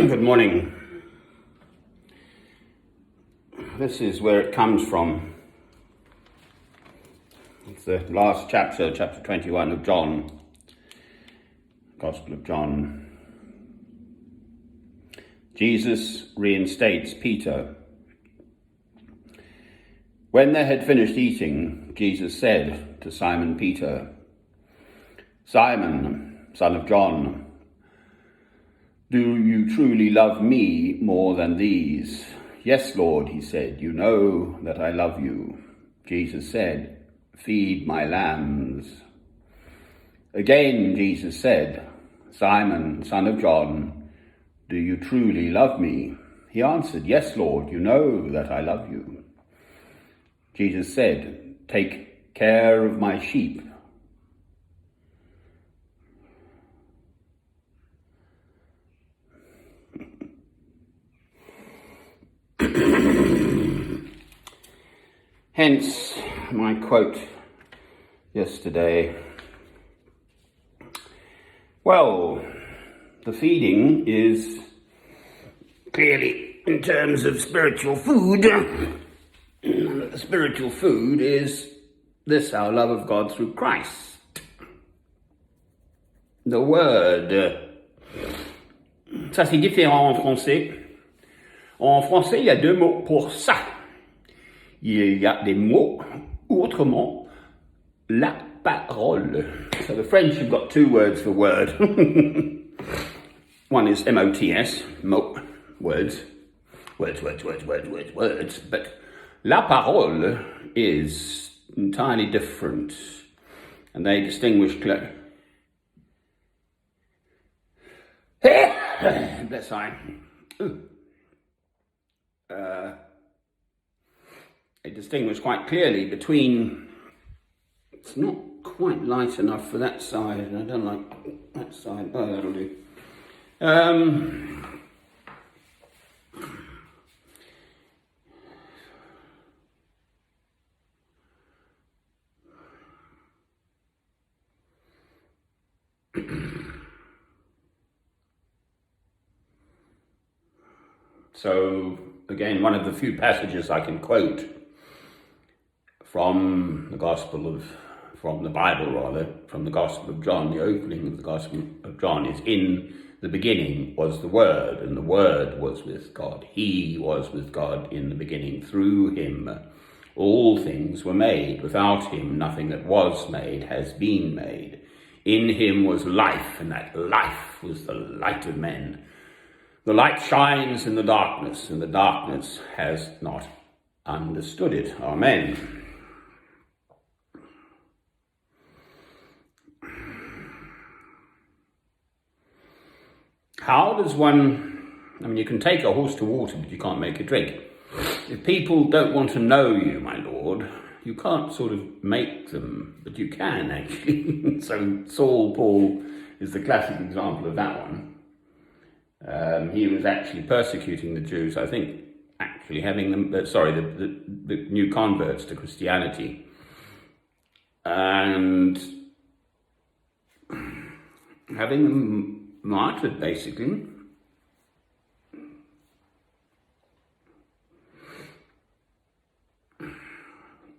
Good morning. This is where it comes from. It's the last chapter, chapter 21 of John, Gospel of John. Jesus reinstates Peter. When they had finished eating, Jesus said to Simon Peter, "Simon, son of John, do you truly love me more than these?" "Yes, Lord," he said, "you know that I love you." Jesus said, "Feed my lambs." Again, Jesus said, "Simon, son of John, do you truly love me?" He answered, "Yes, Lord, you know that I love you." Jesus said, "Take care of my sheep." Hence my quote yesterday. Well, the feeding is clearly in terms of spiritual food. The spiritual food is this, our love of God through Christ. The word. Ça, c'est différent en français. En français, il y a deux mots pour ça. Il y a des mots, ou autrement, la parole. So the French have got two words for word. One is M-O-T-S, mot, words. Words. But la parole is entirely different. And they distinguish Bless I. They distinguish quite clearly between, it's not quite light enough for that side, and I don't like that side. Oh, that'll do. So, again, one of the few passages I can quote from the Gospel of John, the opening of the Gospel of John is, "In the beginning was the Word, and the Word was with God. He was with God in the beginning. Through him all things were made. Without him nothing that was made has been made. In him was life, and that life was the light of men. The light shines in the darkness, and the darkness has not understood it." Amen. How does one, you can take a horse to water, but you can't make it drink. If people don't want to know you, my Lord, you can't sort of make them, but you can actually. So Paul is the classic example of that one. He was actually persecuting the Jews, I think, actually having them, the new converts to Christianity. And having them martyred, basically.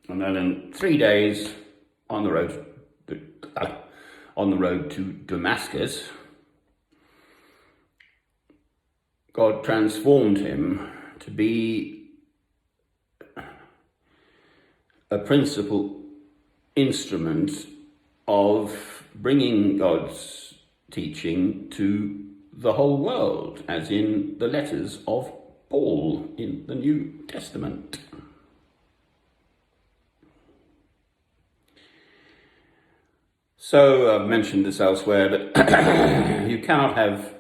And then in 3 days on the road to Damascus, God transformed him to be a principal instrument of bringing God's teaching to the whole world, as in the letters of Paul in the New Testament. So I've mentioned this elsewhere, but you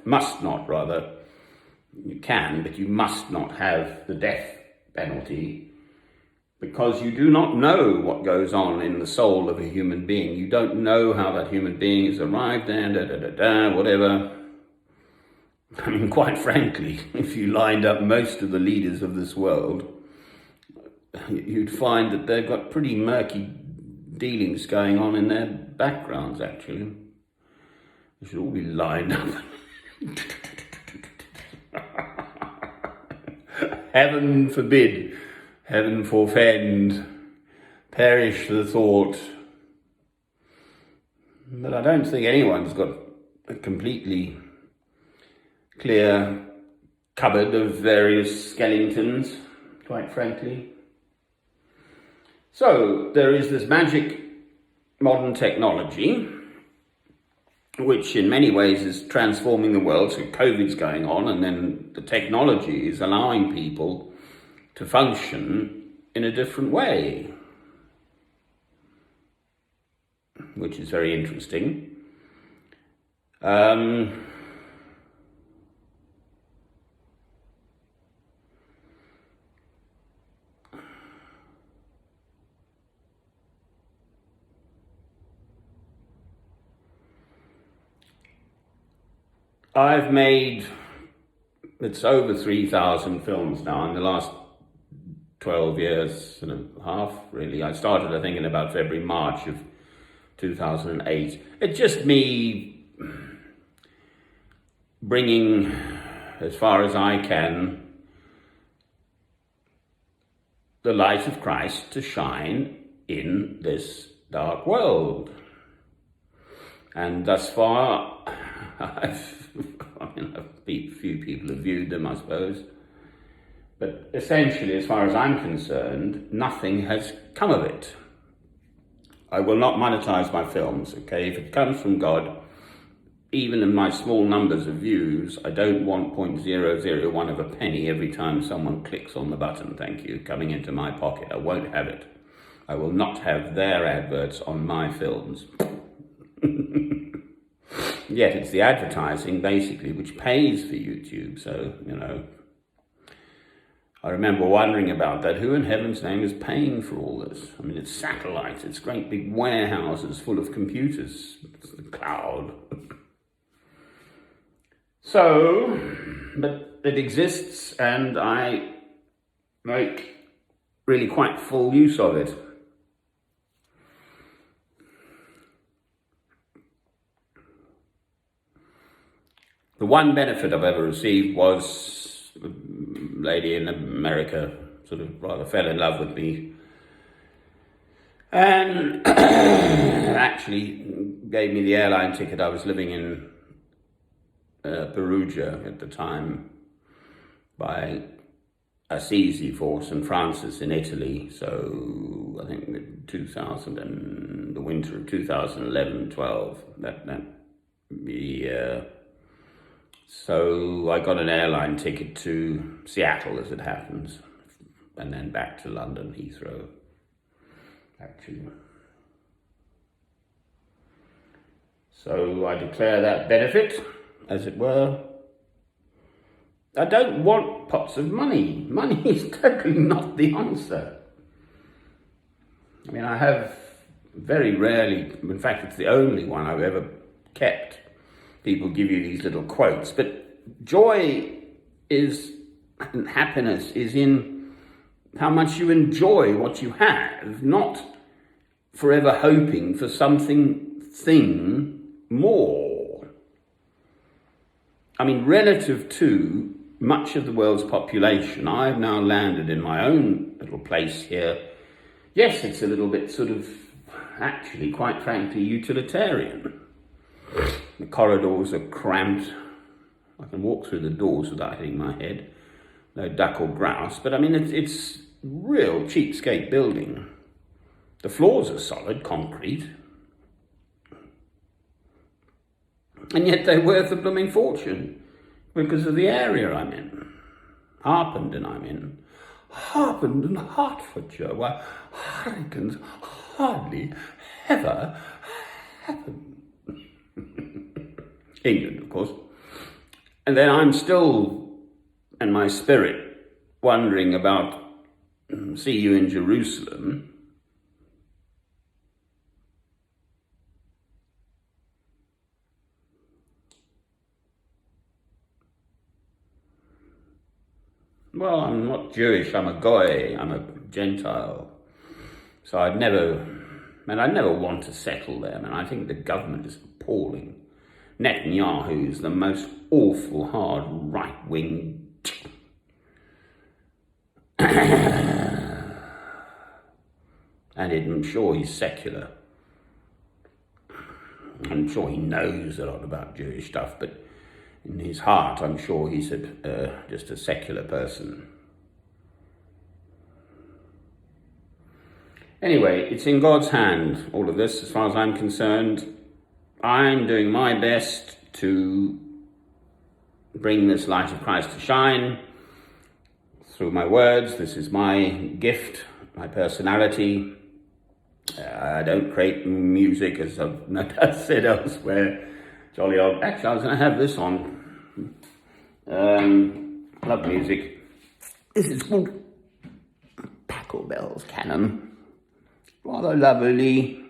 must not have the death penalty, because you do not know what goes on in the soul of a human being. You don't know how that human being is arrived there, whatever. Quite frankly, if you lined up most of the leaders of this world, you'd find that they've got pretty murky dealings going on in their backgrounds, actually. They should all be lined up. Heaven forbid, heaven forfend, perish the thought. But I don't think anyone's got a completely clear cupboard of various skeletons, quite frankly. So there is this magic modern technology, which in many ways is transforming the world. So COVID's going on, and then the technology is allowing people to function in a different way, which is very interesting. I've made, it's over 3,000 films now in the last 12 years and a half, really. I started, I think, in about February, March of 2008. It's just me bringing, as far as I can, the light of Christ to shine in this dark world. And thus far, a few people have viewed them, I suppose. But essentially, as far as I'm concerned, nothing has come of it. I will not monetize my films, okay? If it comes from God, even in my small numbers of views, I don't want 0.001 of a penny every time someone clicks on the button, thank you, coming into my pocket. I won't have it. I will not have their adverts on my films. Yet it's the advertising, basically, which pays for YouTube. So, I remember wondering about that. Who in heaven's name is paying for all this? I mean, it's satellites, it's great big warehouses full of computers, it's the cloud. So, but it exists, and I make really quite full use of it. The one benefit I've ever received was a lady in America sort of rather fell in love with me and actually gave me the airline ticket. I was living in Perugia at the time by Assisi for St. Francis in Italy. So I think the winter of 2011-12, that year. So I got an airline ticket to Seattle, as it happens, and then back to London, Heathrow, actually. So I declare that benefit, as it were. I don't want pots of money. Money is totally not the answer. I mean, I have very rarely, in fact, it's the only one I've ever kept. People give you these little quotes, but joy is, and happiness is in how much you enjoy what you have, not forever hoping for something more. I mean, relative to much of the world's population, I've now landed in my own little place here. Yes, it's a little bit sort of, actually, quite frankly, utilitarian. The corridors are cramped. I can walk through the doors without hitting my head. No duck or grouse, but I mean, it's real cheapskate building. The floors are solid concrete. And yet they're worth a blooming fortune because of the area I'm in. Harpenden I'm in. Harpenden, Hertfordshire, where hurricanes hardly ever happen. England, of course. And then I'm still, in my spirit, wondering about see you in Jerusalem. Well, I'm not Jewish, I'm a Goy, I'm a Gentile. So I'd never want to settle there, man. I think the government is appalling. Netanyahu is the most awful, hard, right-wing And I'm sure he's secular. I'm sure he knows a lot about Jewish stuff, but in his heart, I'm sure he's just a secular person. Anyway, it's in God's hand, all of this, as far as I'm concerned. I'm doing my best to bring this light of Christ to shine through my words. This is my gift, my personality. I don't create music, as I've no doubt said elsewhere. Jolly old. Actually, I was going to have this on. Love music. This is called Pachelbel's Canon. Rather lovely.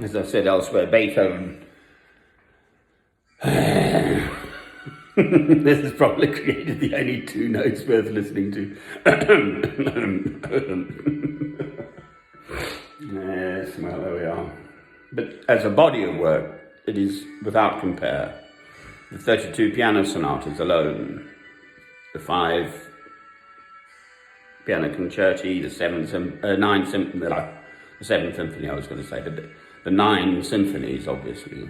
As I've said elsewhere, Beethoven. This has probably created the only two notes worth listening to. Yes, well, there we are. But as a body of work, it is without compare. The 32 piano sonatas alone, the 5 piano concerti, the 7th symphony, I was going to say, but the 9 symphonies, obviously,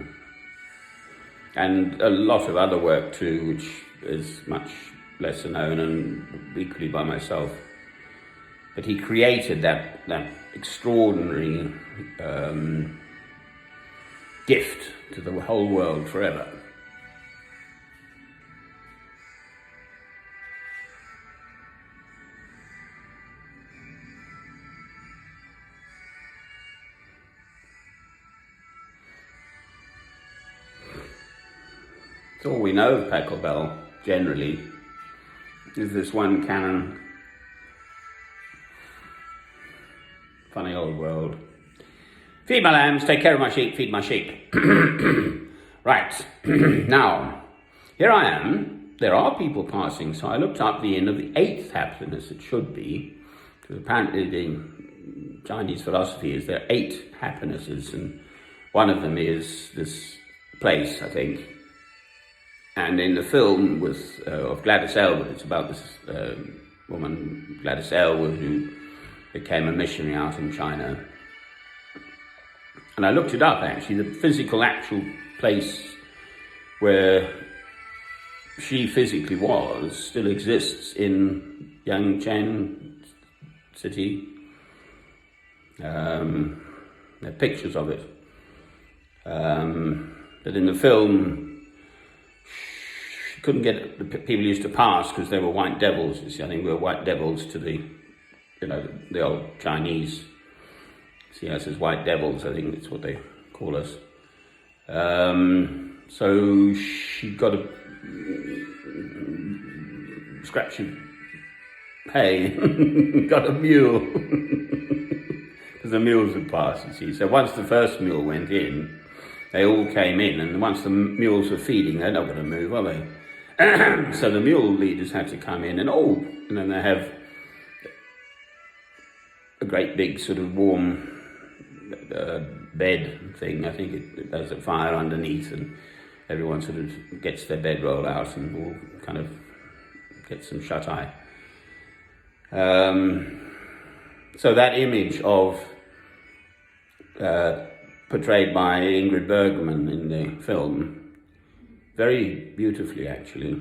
and a lot of other work too, which is much lesser known and equally by myself. But he created that extraordinary gift to the whole world forever. All we know of Pachelbel, generally, is this one canon. Funny old world. Feed my lambs, take care of my sheep, feed my sheep. Right, now, here I am. There are people passing, so I looked up the inn of the 8th happiness, it should be, because apparently the Chinese philosophy is there are 8 happinesses, and one of them is this place, I think. And in the film of Gladys Aylward, it's about this woman, Gladys Aylward, who became a missionary out in China. And I looked it up, actually. The physical, actual place where she physically was still exists in Yangcheng city. There are pictures of it. But in the film, couldn't get the people used to pass because they were white devils. You see, I think we were white devils to the old Chinese. See us as white devils. I think that's what they call us. So she got a scratch of hay, got a mule because the mules would pass. You see, so once the first mule went in, they all came in, and once the mules were feeding, they're not going to move, are they? So the mule leaders had to come in, and then they have a great big sort of warm bed thing. I think there's a fire underneath, and everyone sort of gets their bedroll out and all kind of gets some shut-eye. So that image of portrayed by Ingrid Bergman in the film, very beautifully actually.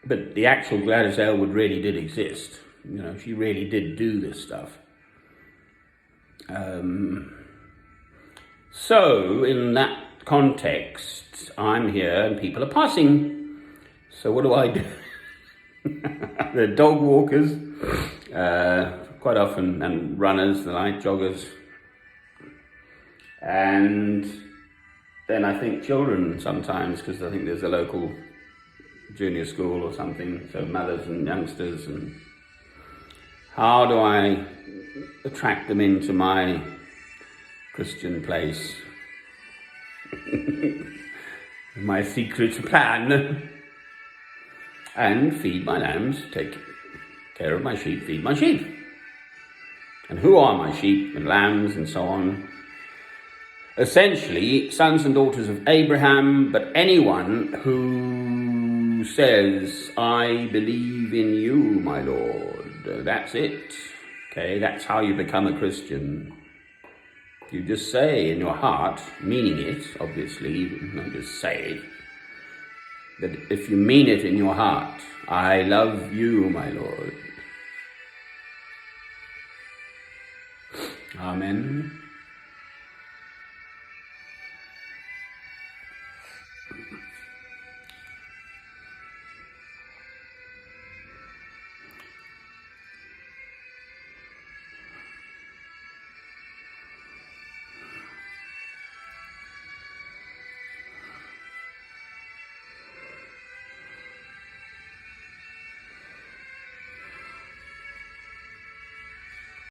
But the actual Gladys Aylward really did exist. You know, she really did do this stuff. So in that context, I'm here and people are passing. So what do? They're dog walkers, quite often, and runners, the light joggers. And then I think children sometimes, because I think there's a local junior school or something, so mothers and youngsters. And how do I attract them into my Christian place? my secret plan, and feed my lambs, take care of my sheep, feed my sheep. And who are my sheep and lambs and so on? Essentially, sons and daughters of Abraham, but anyone who says, I believe in you, my Lord. That's it. Okay, that's how you become a Christian. You just say in your heart, meaning it, obviously, not just say it, but if you mean it in your heart, I love you, my Lord. Amen.